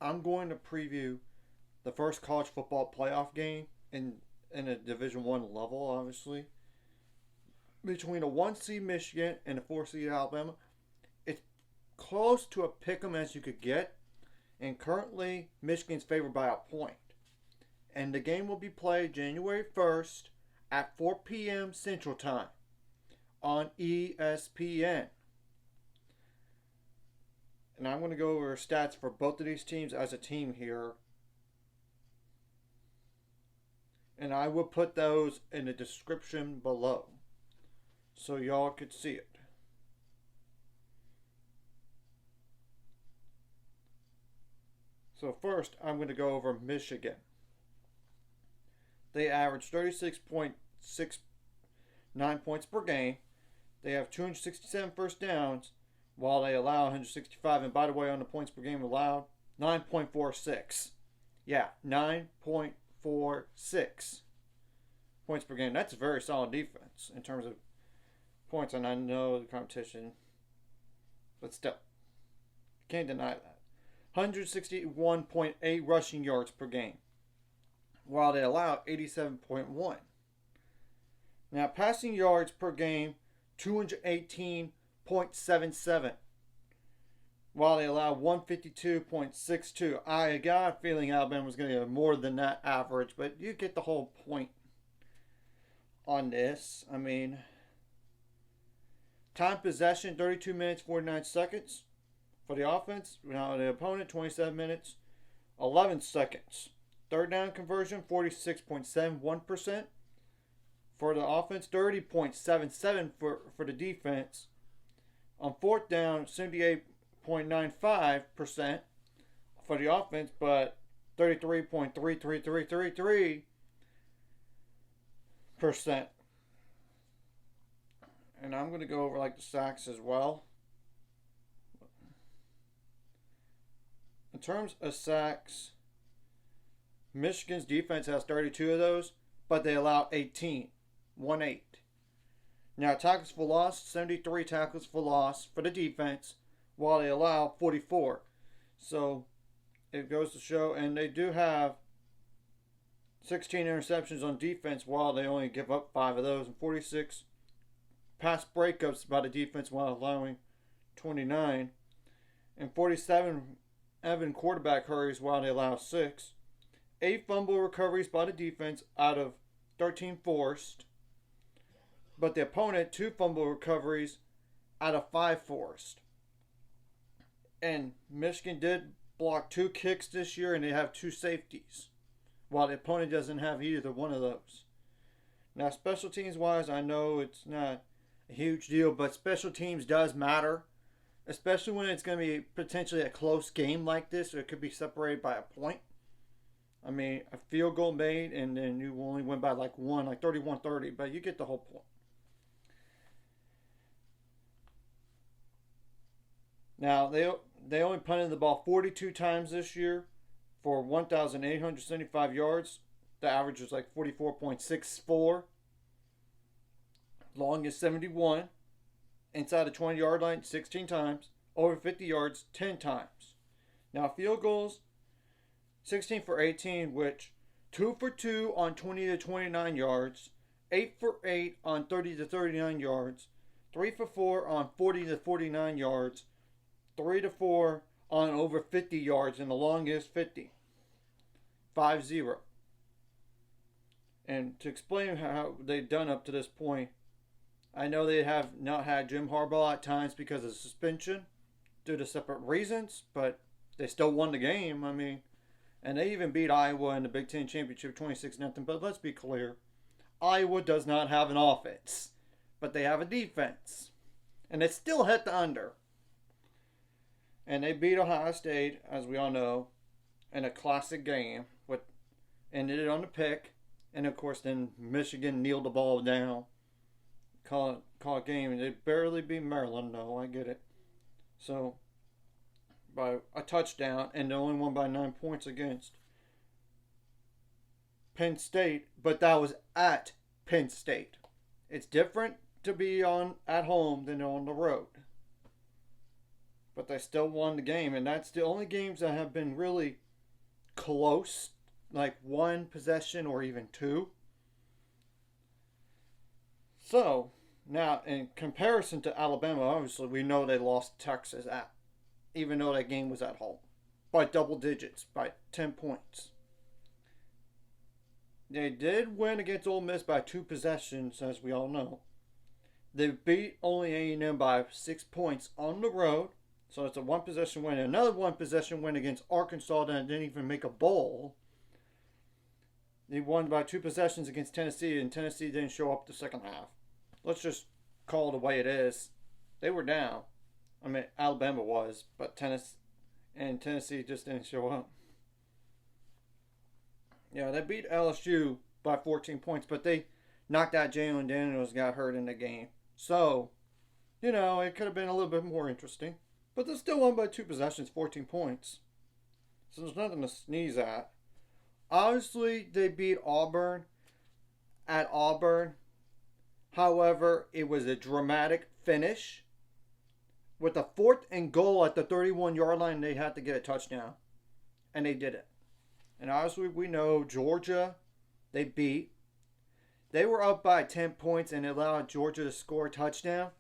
I'm going to preview the first college football playoff game in a Division One level, obviously, between a 1 seed Michigan and a 4 seed Alabama. It's close to a pick 'em as you could get, and currently Michigan's favored by a point. And the game will be played January 1st at 4 p.m. Central Time on ESPN. And I'm going to go over stats for both of these teams as a team here. And I will put those in the description below so y'all could see it. So first, I'm going to go over Michigan. They average 36.69 points per game. They have 267 first downs, while they allow 165. And by the way, on the points per game allowed, 9.46. Yeah, 9.46 points per game. That's a very solid defense in terms of points. And I know the competition, but still, can't deny that. 161.8 rushing yards per game, while they allow 87.1. Now, passing yards per game, 218.77, while they allow 152.62. I got a feeling Alabama was going to get more than that average, but you get the whole point on this. I mean, time possession, 32 minutes, 49 seconds. For the offense, now the opponent, 27 minutes, 11 seconds. Third down conversion, 46.71%. For the offense, 30.77 for the defense. On fourth down, 78.95% for the offense, but 33.33333%. And I'm going to go over like the sacks as well. In terms of sacks, Michigan's defense has 32 of those, but they allow 18. 1-8. Now, tackles for loss, 73 tackles for loss for the defense, while they allow 44. So, it goes to show, and they do have 16 interceptions on defense, while they only give up 5 of those, and 46 pass breakups by the defense, while allowing 29, and 47 Evan quarterback hurries, while they allow 6. 8 fumble recoveries by the defense out of 13 forced. But the opponent, 2 fumble recoveries out of 5 forced. And Michigan did block 2 kicks this year, and they have 2 safeties, while the opponent doesn't have either one of those. Now, special teams wise, I know it's not a huge deal, but special teams does matter, especially when it's going to be potentially a close game like this, or it could be separated by a point. I mean, a field goal made, and then you only win by like 1, like 31-30, but you get the whole point. Now, they only punted the ball 42 times this year for 1,875 yards. The average was like 44.64. Longest 71. Inside the 20-yard line 16 times. Over 50 yards 10 times. Now, field goals, 16 for 18, which 2 for 2 on 20 to 29 yards, 8 for 8 on 30 to 39 yards, 3 for 4 on 40 to 49 yards, 3 to 4 on over 50 yards, and the longest 50. 5-0. And to explain how they've done up to this point, I know they have not had Jim Harbaugh at times because of suspension due to separate reasons, but they still won the game. I mean, and they even beat Iowa in the Big Ten Championship 26-0. But let's be clear, Iowa does not have an offense, but they have a defense. And they still hit the under. And they beat Ohio State, as we all know, in a classic game. What ended it on the pick. And, of course, then Michigan kneeled the ball down. Call it game. They barely beat Maryland, though. I get it. So, by a touchdown, and they only won by 9 points against Penn State. But that was at Penn State. It's different to be at home than on the road. but they still won the game. And that's the only games that have been really close, like one possession or even two. So, now in comparison to Alabama, obviously we know they lost Texas at, even though that game was at home, by double digits, by 10 points. They did win against Ole Miss by 2 possessions, as we all know. They beat only A&M by 6 points on the road, so it's a 1 possession win. Another 1 possession win against Arkansas that didn't even make a bowl. They won by 2 possessions against Tennessee, and Tennessee didn't show up the second half. Let's just call it the way it is. They were down. I mean, Alabama was, but Tennessee just didn't show up. Yeah, they beat LSU by 14 points, but they knocked out Jalen Daniels, got hurt in the game. So, it could have been a little bit more interesting. But they still won by 2 possessions, 14 points. So there's nothing to sneeze at. Obviously, they beat Auburn at Auburn. However, it was a dramatic finish. With a 4th and goal at the 31-yard line, they had to get a touchdown. And they did it. And obviously, we know Georgia, they beat. They were up by 10 points and allowed Georgia to score a touchdown.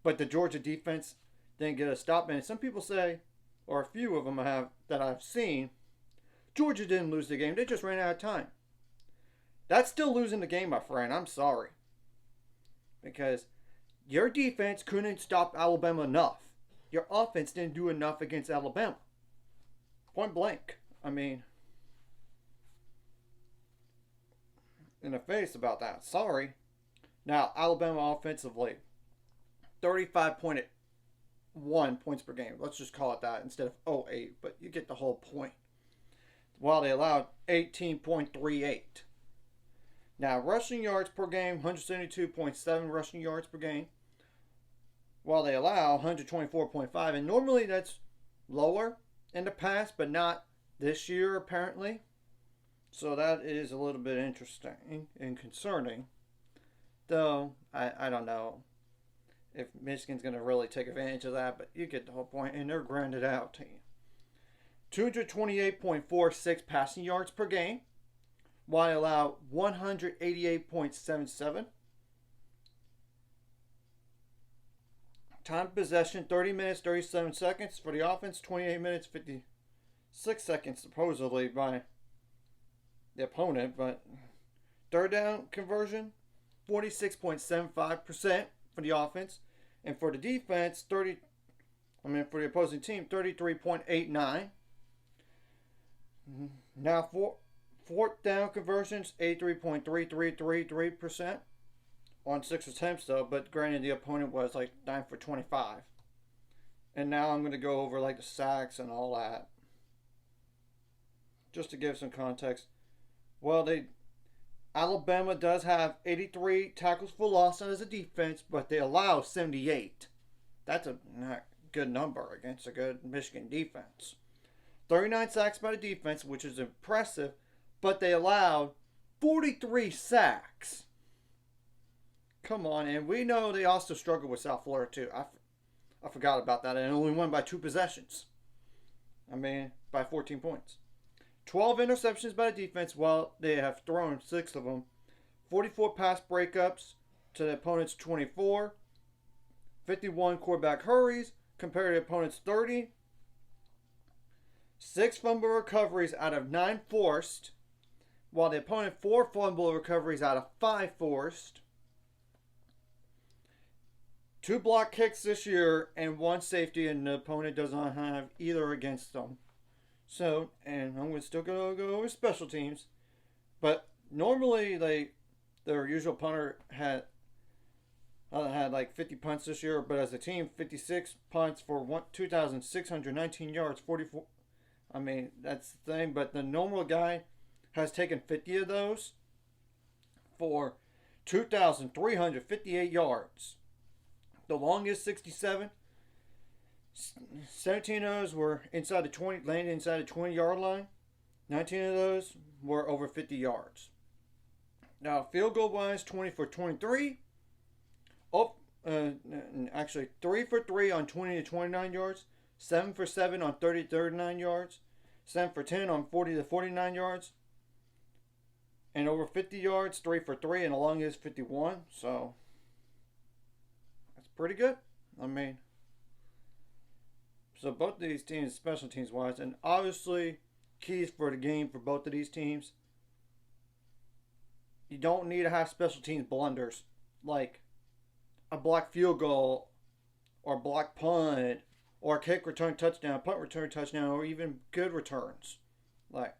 But the Georgia defense didn't get a stop. And some people say, or a few of them have that I've seen, Georgia didn't lose the game. They just ran out of time. That's still losing the game, my friend. I'm sorry. Because your defense couldn't stop Alabama enough. Your offense didn't do enough against Alabama. Point blank. I mean, in the face about that. Sorry. Now, Alabama offensively, 35.1 points per game. Let's just call it that instead of 0.8, but you get the whole point. While they allowed 18.38. Now, rushing yards per game, 172.7 rushing yards per game. While they allow 124.5. And normally that's lower in the past, but not this year apparently. So that is a little bit interesting and concerning. Though, I don't know if Michigan's going to really take advantage of that, but you get the whole point. And they're grounded out team. 228.46 passing yards per game, while they allow 188.77. Time of possession, 30 minutes, 37 seconds for the offense, 28 minutes, 56 seconds supposedly by the opponent, but third down conversion, 46.75% for the offense, and for the defense, for the opposing team, 33.89. Now, fourth down conversions, 83.3333% on 6 attempts, though. But granted, the opponent was like 9 for 25. And now I'm going to go over like the sacks and all that, just to give some context. Well, Alabama does have 83 tackles for loss as a defense, but they allow 78. That's a not good number against a good Michigan defense. 39 sacks by the defense, which is impressive, but they allowed 43 sacks. Come on, and we know they also struggled with South Florida too. I forgot about that, and only won by 2 possessions. By 14 points. 12 interceptions by the defense, while they have thrown 6 of them. 44 pass breakups to the opponent's 24. 51 quarterback hurries compared to the opponent's 30. 6 fumble recoveries out of 9 forced, while the opponent 4 fumble recoveries out of 5 forced. 2 block kicks this year and 1 safety, and the opponent does not have either against them. So, and I'm still going to go over special teams, but normally their usual punter had like 50 punts this year, but as a team, 56 punts for 2,619 yards, 44. That's the thing, but the normal guy has taken 50 of those for 2,358 yards. The longest, 67. 17 of those were inside the 20, landed inside the 20-yard line. 19 of those were over 50 yards. Now, field goal wise, 20 for 23. Actually 3 for 3 on 20 to 29 yards. 7 for 7 on 30 to 39 yards, 7 for 10 on 40 to 49 yards, and over 50 yards, 3 for 3, and along is 51. So that's pretty good. I mean, so both of these teams, special teams wise, and obviously keys for the game for both of these teams. You don't need to have special teams blunders like a blocked field goal or blocked punt or kick return touchdown, punt return touchdown, or even good returns. Like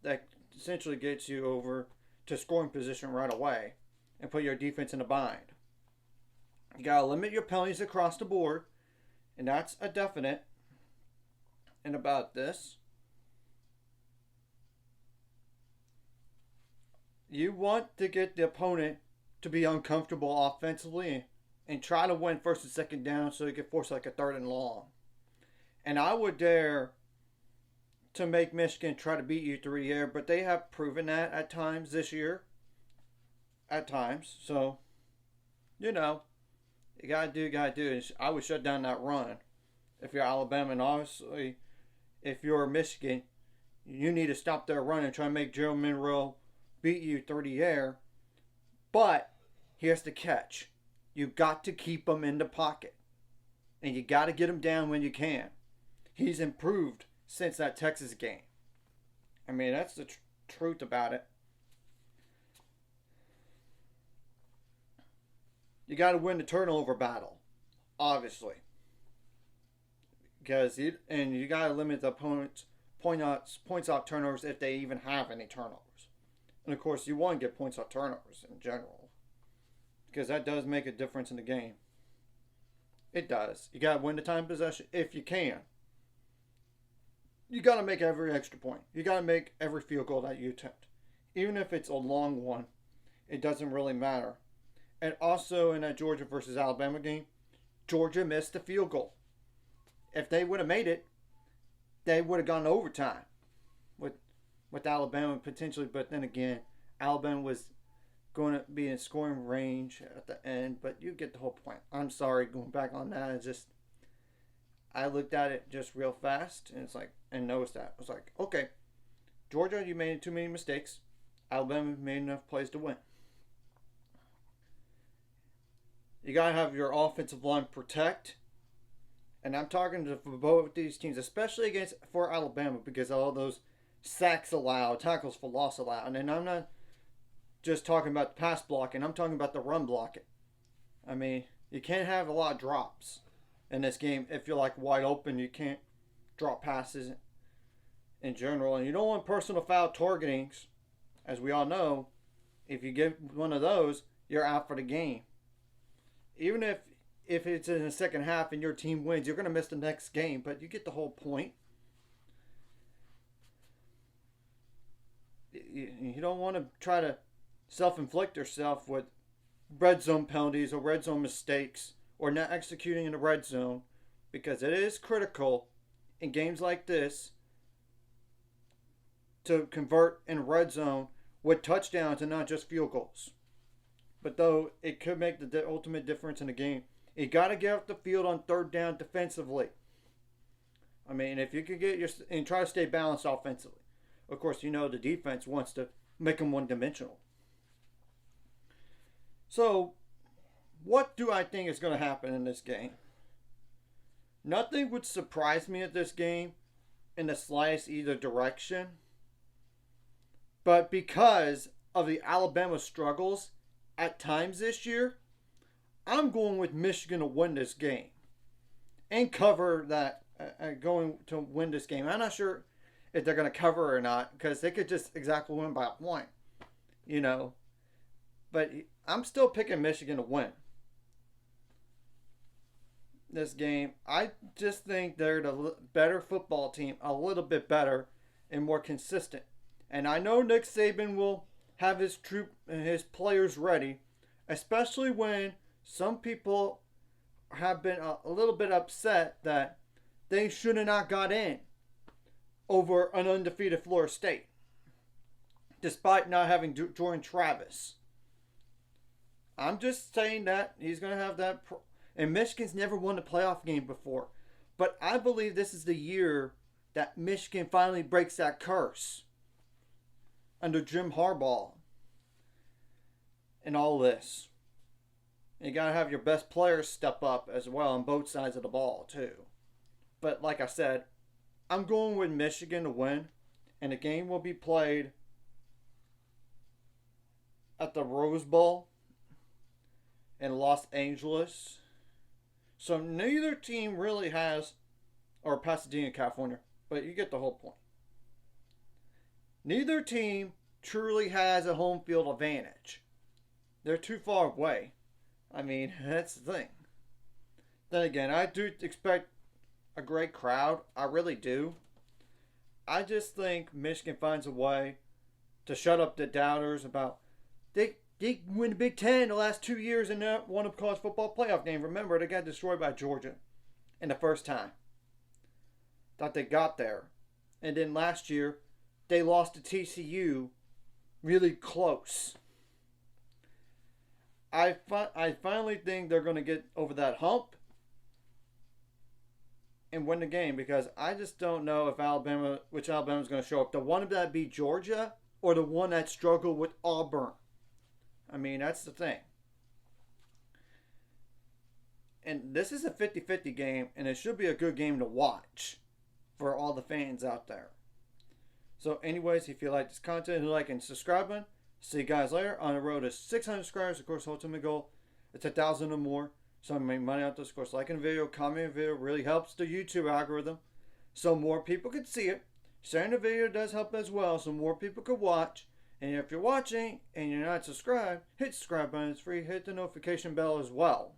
that essentially gets you over to scoring position right away and put your defense in a bind. You gotta limit your penalties across the board, and that's a definite. And about this, you want to get the opponent to be uncomfortable offensively and try to win first and second down so you can force like a third and long. And I would dare to make Michigan try to beat you through the air, but they have proven that at times this year. At times. So, you gotta do. I would shut down that run if you're Alabama, and obviously if you're Michigan, you need to stop their run and try to make Joe Monroe beat you through the air. But here's the catch. You've got to keep him in the pocket. And you got to get him down when you can. He's improved since that Texas game. I mean, that's the truth about it. You got to win the turnover battle, obviously. Because you got to limit the opponent's points off turnovers if they even have any turnovers. And of course, you want to get points off turnovers in general, because that does make a difference in the game. It does. You got to win the time possession if you can. You got to make every extra point. You got to make every field goal that you attempt. Even if it's a long one, it doesn't really matter. And also in that Georgia versus Alabama game, Georgia missed the field goal. If they would have made it, they would have gone to overtime with Alabama potentially. But then again, Alabama was going to be in scoring range at the end. But you get the whole point. I'm sorry, going back on that. I looked at it just real fast and noticed that. I was like, okay, Georgia, you made too many mistakes. Alabama made enough plays to win. You got to have your offensive line protect. And I'm talking to both these teams, especially for Alabama, because all those sacks allowed, tackles for loss allowed. And I'm not just talking about the pass blocking. I'm talking about the run blocking. I mean, you can't have a lot of drops in this game. If you're like wide open, you can't drop passes in general. And you don't want personal foul targetings. As we all know, if you get one of those, you're out for the game. Even if it's in the second half and your team wins, you're going to miss the next game. But you get the whole point. You don't want to try to self-inflict yourself with red zone penalties or red zone mistakes or not executing in the red zone, because it is critical in games like this to convert in red zone with touchdowns and not just field goals. But though it could make the ultimate difference in the game, you got to get off the field on third down defensively. I mean, if you could and try to stay balanced offensively. Of course, the defense wants to make them one-dimensional. So, what do I think is going to happen in this game? Nothing would surprise me at this game in the slightest either direction. But because of the Alabama struggles at times this year, I'm going with Michigan to win this game and cover that. Going to win this game. I'm not sure if they're going to cover or not, because they could just exactly win by a point, But I'm still picking Michigan to win this game. I just think they're the better football team, a little bit better and more consistent. And I know Nick Saban will have his players ready, especially when some people have been a little bit upset that they should have not got in over an undefeated Florida State, despite not having Jordan Travis. I'm just saying that he's going to have that. And Michigan's never won a playoff game before. But I believe this is the year that Michigan finally breaks that curse under Jim Harbaugh and all this. You got to have your best players step up as well on both sides of the ball, too. But like I said, I'm going with Michigan to win, and the game will be played at the Rose Bowl in Los Angeles. So neither team really has, or Pasadena, California, but you get the whole point. Neither team truly has a home field advantage. They're too far away. I mean, that's the thing. Then again, I do expect a great crowd. I really do. I just think Michigan finds a way to shut up the doubters about they win the Big Ten the last 2 years and not won a college football playoff game. Remember, they got destroyed by Georgia in the first time. Thought they got there. And then last year, they lost to TCU really close. I finally think they're going to get over that hump and win the game, because I just don't know if which Alabama's going to show up. The one that beat Georgia or the one that struggled with Auburn. I mean, that's the thing. And this is a 50-50 game, and it should be a good game to watch for all the fans out there. So anyways, if you like this content, hit like and subscribe button. See you guys later. On the road to 600 subscribers. Of course, ultimate goal, it's 1,000 or more. So I make money out this. Of course, liking the video, commenting the video really helps the YouTube algorithm, so more people can see it. Sharing the video does help as well, so more people can watch. And if you're watching and you're not subscribed, hit subscribe button. It's free. Hit the notification bell as well.